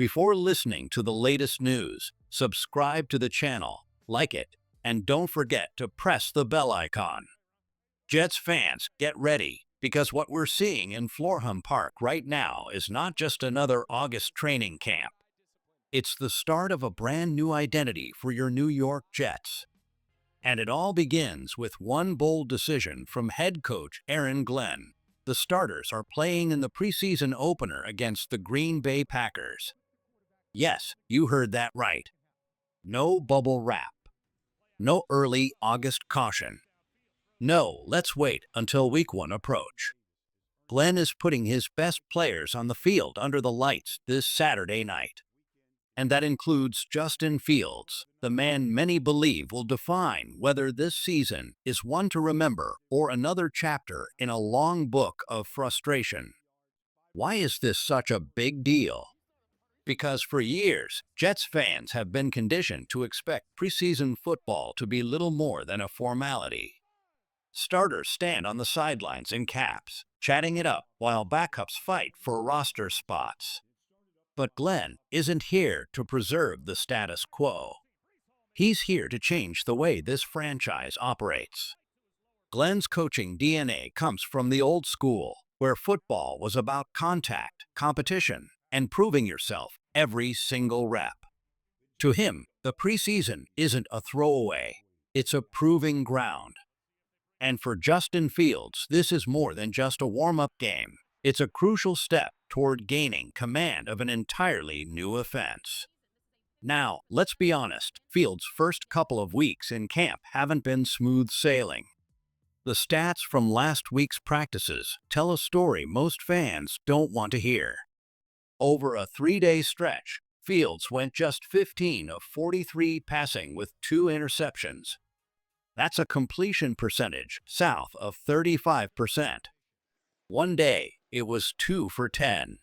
Before listening to the latest news, subscribe to the channel, like it, and don't forget to press the bell icon. Jets fans, get ready, because what we're seeing in Florham Park right now is not just another August training camp. It's the start of a brand new identity for your New York Jets. And it all begins with one bold decision from head coach Aaron Glenn. The starters are playing in the preseason opener against the Green Bay Packers. Yes, you heard that right. No bubble wrap. No early August caution. No, let's wait until week one approach. Glenn is putting his best players on the field under the lights this Saturday night. And that includes Justin Fields, the man many believe will define whether this season is one to remember or another chapter in a long book of frustration. Why is this such a big deal? Because for years, Jets fans have been conditioned to expect preseason football to be little more than a formality. Starters stand on the sidelines in caps, chatting it up while backups fight for roster spots. But Glenn isn't here to preserve the status quo. He's here to change the way this franchise operates. Glenn's coaching DNA comes from the old school, where football was about contact, competition, and proving yourself every single rep. To him, the preseason isn't a throwaway, it's a proving ground. And for Justin Fields, this is more than just a warm-up game. It's a crucial step toward gaining command of an entirely new offense. Now, let's be honest, Fields' first couple of weeks in camp haven't been smooth sailing. The stats from last week's practices tell a story most fans don't want to hear. Over a 3-day stretch, Fields went just 15 of 43 passing with 2 interceptions. That's a completion percentage south of 35%. One day, it was 2 for 10.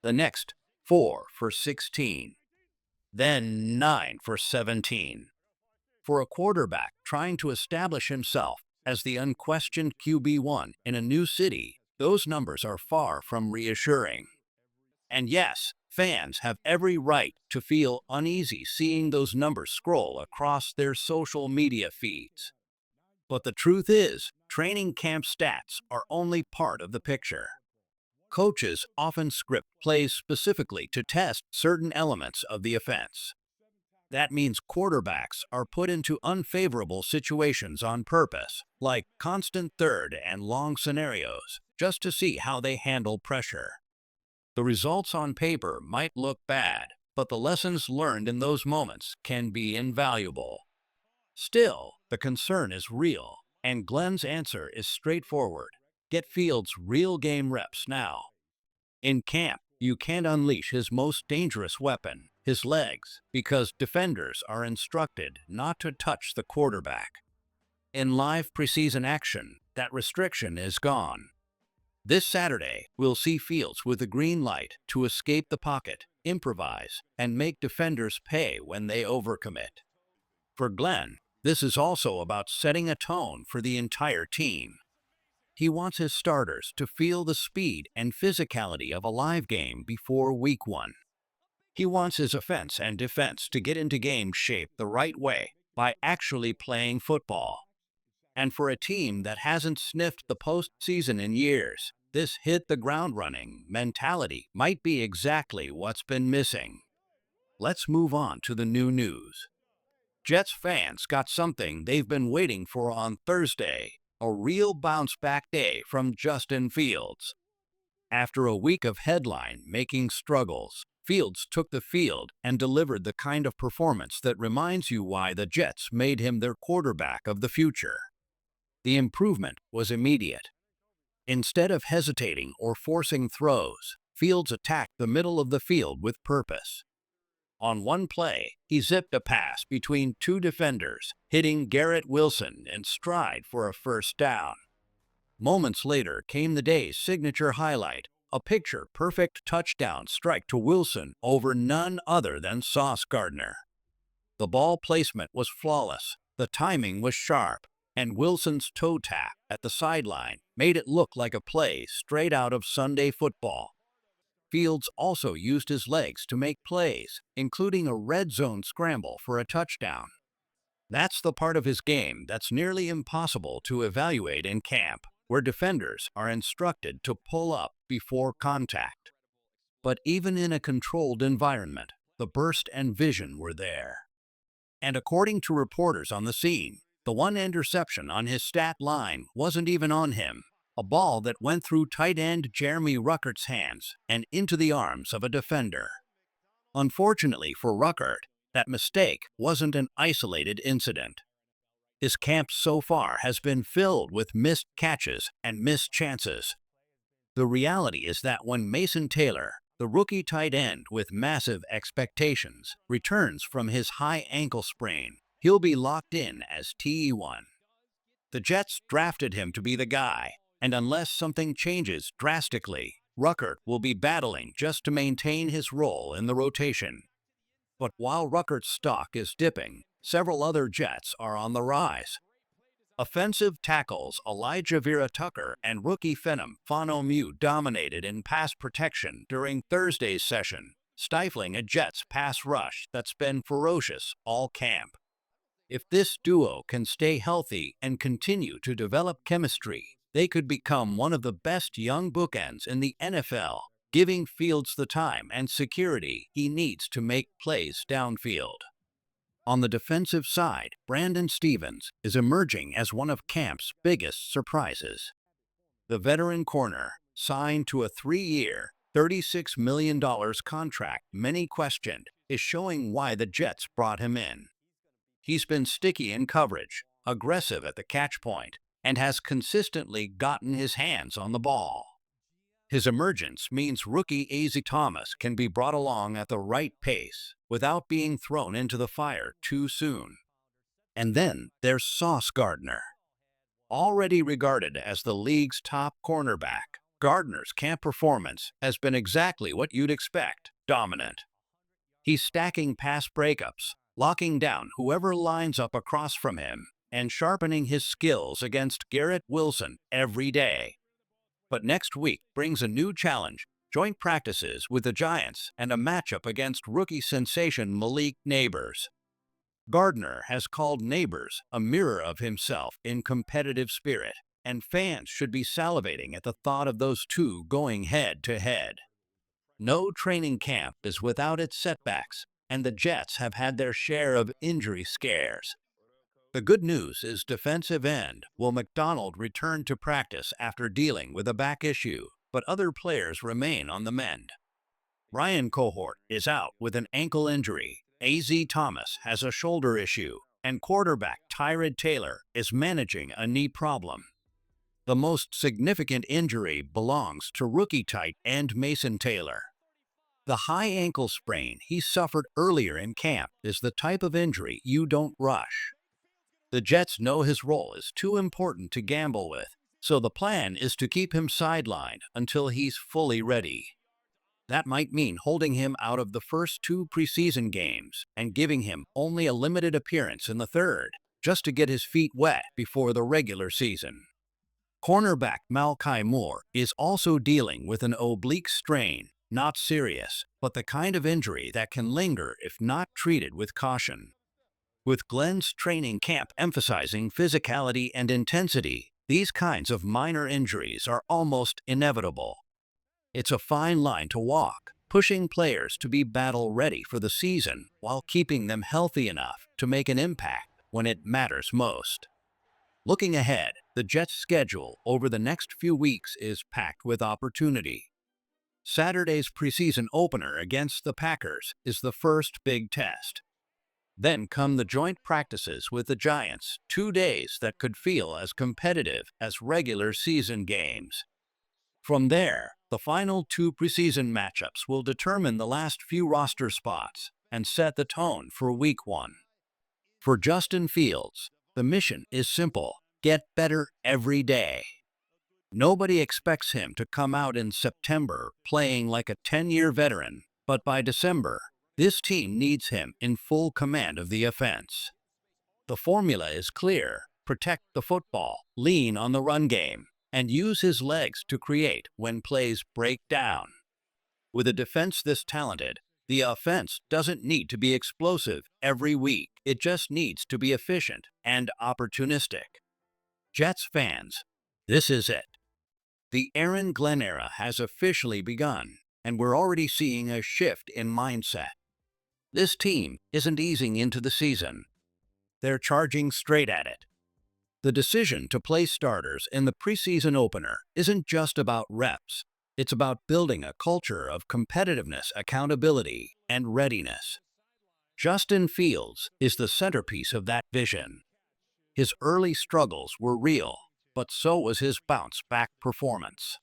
The next, 4 for 16. Then 9 for 17. For a quarterback trying to establish himself as the unquestioned QB1 in a new city, those numbers are far from reassuring. And yes, fans have every right to feel uneasy seeing those numbers scroll across their social media feeds. But the truth is, training camp stats are only part of the picture. Coaches often script plays specifically to test certain elements of the offense. That means quarterbacks are put into unfavorable situations on purpose, like constant third and long scenarios, just to see how they handle pressure. The results on paper might look bad, but the lessons learned in those moments can be invaluable. Still, the concern is real, and Glenn's answer is straightforward. Get Fields real game reps now. In camp, you can't unleash his most dangerous weapon, his legs, because defenders are instructed not to touch the quarterback. In live preseason action, that restriction is gone. This Saturday, we'll see Fields with a green light to escape the pocket, improvise, and make defenders pay when they overcommit. For Glenn, this is also about setting a tone for the entire team. He wants his starters to feel the speed and physicality of a live game before week one. He wants his offense and defense to get into game shape the right way by actually playing football. And for a team that hasn't sniffed the postseason in years, this hit the ground running mentality might be exactly what's been missing. Let's move on to the new news. Jets fans got something they've been waiting for on Thursday, a real bounce-back day from Justin Fields. After a week of headline-making struggles, Fields took the field and delivered the kind of performance that reminds you why the Jets made him their quarterback of the future. The improvement was immediate. Instead of hesitating or forcing throws, Fields attacked the middle of the field with purpose. On one play, he zipped a pass between 2 defenders, hitting Garrett Wilson in stride for a first down. Moments later came the day's signature highlight, a picture-perfect touchdown strike to Wilson over none other than Sauce Gardner. The ball placement was flawless, the timing was sharp, and Wilson's toe tap at the sideline made it look like a play straight out of Sunday football. Fields also used his legs to make plays, including a red zone scramble for a touchdown. That's the part of his game that's nearly impossible to evaluate in camp, where defenders are instructed to pull up before contact. But even in a controlled environment, the burst and vision were there. And according to reporters on the scene, the one interception on his stat line wasn't even on him, a ball that went through tight end Jeremy Ruckert's hands and into the arms of a defender. Unfortunately for Ruckert, that mistake wasn't an isolated incident. His camp so far has been filled with missed catches and missed chances. The reality is that when Mason Taylor, the rookie tight end with massive expectations, returns from his high ankle sprain, he'll be locked in as TE1. The Jets drafted him to be the guy, and unless something changes drastically, Ruckert will be battling just to maintain his role in the rotation. But while Ruckert's stock is dipping, several other Jets are on the rise. Offensive tackles Elijah Vera Tucker and rookie Phenom Fonomu dominated in pass protection during Thursday's session, stifling a Jets pass rush that's been ferocious all camp. If this duo can stay healthy and continue to develop chemistry, they could become one of the best young bookends in the NFL, giving Fields the time and security he needs to make plays downfield. On the defensive side, Brandon Stephens is emerging as one of camp's biggest surprises. The veteran corner, signed to a 3-year, $36 million contract many questioned, is showing why the Jets brought him in. He's been sticky in coverage, aggressive at the catch point, and has consistently gotten his hands on the ball. His emergence means rookie Azie Thomas can be brought along at the right pace without being thrown into the fire too soon. And then there's Sauce Gardner. Already regarded as the league's top cornerback, Gardner's camp performance has been exactly what you'd expect, dominant. He's stacking pass breakups, locking down whoever lines up across from him, and sharpening his skills against Garrett Wilson every day. But next week brings a new challenge, joint practices with the Giants and a matchup against rookie sensation Malik Nabers. Gardner has called Nabers a mirror of himself in competitive spirit, and fans should be salivating at the thought of those two going head-to-head. No training camp is without its setbacks, and the Jets have had their share of injury scares. The good news is defensive end Will McDonald returned to practice after dealing with a back issue, but other players remain on the mend. Ryan Cohort is out with an ankle injury, Azie Thomas has a shoulder issue, and quarterback Tyrod Taylor is managing a knee problem. The most significant injury belongs to rookie tight end Mason Taylor. The high ankle sprain he suffered earlier in camp is the type of injury you don't rush. The Jets know his role is too important to gamble with, so the plan is to keep him sidelined until he's fully ready. That might mean holding him out of the first 2 preseason games and giving him only a limited appearance in the third, just to get his feet wet before the regular season. Cornerback Malachi Moore is also dealing with an oblique strain, not serious, but the kind of injury that can linger if not treated with caution. With Glenn's training camp emphasizing physicality and intensity, these kinds of minor injuries are almost inevitable. It's a fine line to walk, pushing players to be battle-ready for the season while keeping them healthy enough to make an impact when it matters most. Looking ahead, the Jets' schedule over the next few weeks is packed with opportunity. Saturday's preseason opener against the Packers is the first big test. Then come the joint practices with the Giants, 2 days that could feel as competitive as regular season games. From there, the final 2 preseason matchups will determine the last few roster spots and set the tone for Week 1. For Justin Fields, the mission is simple: get better every day. Nobody expects him to come out in September playing like a 10-year veteran, but by December, this team needs him in full command of the offense. The formula is clear: protect the football, lean on the run game, and use his legs to create when plays break down. With a defense this talented, the offense doesn't need to be explosive every week. It just needs to be efficient and opportunistic. Jets fans, this is it. The Aaron Glenn era has officially begun, and we're already seeing a shift in mindset. This team isn't easing into the season. They're charging straight at it. The decision to play starters in the preseason opener isn't just about reps. It's about building a culture of competitiveness, accountability, and readiness. Justin Fields is the centerpiece of that vision. His early struggles were real, but so was his bounce-back performance.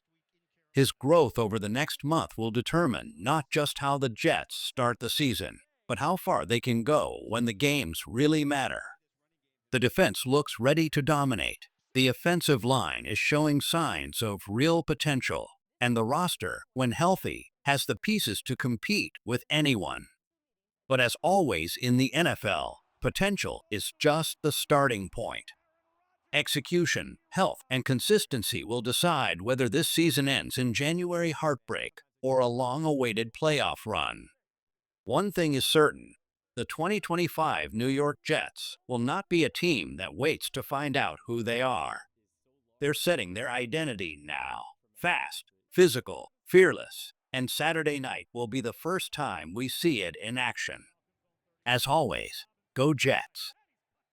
His growth over the next month will determine not just how the Jets start the season, but how far they can go when the games really matter. The defense looks ready to dominate. The offensive line is showing signs of real potential, and the roster, when healthy, has the pieces to compete with anyone. But as always in the NFL, potential is just the starting point. Execution, health, and consistency will decide whether this season ends in January heartbreak or a long-awaited playoff run. One thing is certain, the 2025 New York Jets will not be a team that waits to find out who they are. They're setting their identity now. Fast, physical, fearless, and Saturday night will be the first time we see it in action. As always, go Jets!